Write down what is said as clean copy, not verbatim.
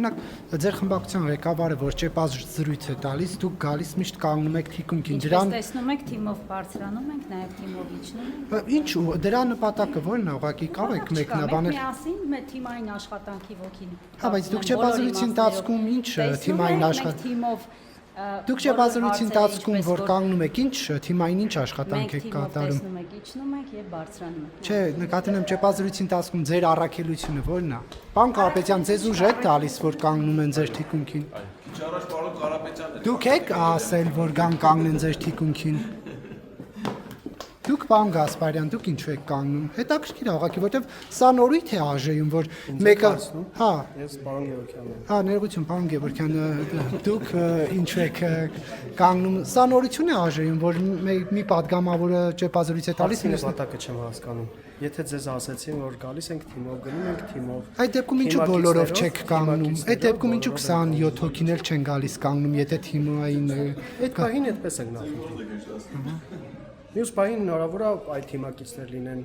օրինակ ձեր խմբակցության ղեկավարը որ ճեպազ զրույց է տալիս, դուք գալիս միշտ կանգնում եք թիկունքին։ Դրան տեսնում եք թիմով բարձրանում ենք, նաև թիմով իջնում ենք։ Ինչու դրա նպատակը ո՞րն է, ուղղակի կարող եք մեկնաբանել։ Միասին մեր թիմային աշխատանքի ոգին։ Հա, բայց դուք ճեպազրույցի ընթացքում ինչ թիմային աշխատանք։ Դուք ճեպազրույցի ընթացքում որ կանգնում եք, ինչ թիմային ինչ աշխատանք եք կատարում։ Տեսնում եք, իջնում ենք եւ բարձրանում ենք։ Չէ, նկատում եմ ճեպազրույցի ընթացքում ձեր առաքելությունը ո՞րն է։ Պարոն Կարապետյան, ձեզ ուժ է տալիս, որ կանգնում են ձեր թիկունքին։ Քիչ առաջ պարոն Կարապետյանն Դուք եք ասել, որ կան կանգնեն ձեր թիկունքին։ Դուք պարոն Գասպարյան, դուք ինչու եք կանգնում։ Հետաքրքիր է ուղղակի, որովհետև սա նորույթ է ԱԺ-ում, որ մեկը, հա, Ես պարոն Գևորգյանն եմ։ հա, ներողություն, պարոն Գևորգյան, դուք ինչու եք կանգնում։ Սա նորություն է ԱԺ-ում, որ մի падգամավորը ճեպազրույց է տալիս, Նպատակը չեմ հասկանում։ Եթե ձեզ ասեցին, որ գալիս ենք թիմով, գնում ենք թիմով։ Այդ դեպքում ինչու բոլորով չեք կանգնում։ Այդ դեպքում ինչու 27 հոգին էլ չեն գալիս կանգնում, եթե թիմային Այդ պահին այդպես ենք նախընտրում։ Մյուս պահին հնարավոր է այդ թիմակիցներ լինեն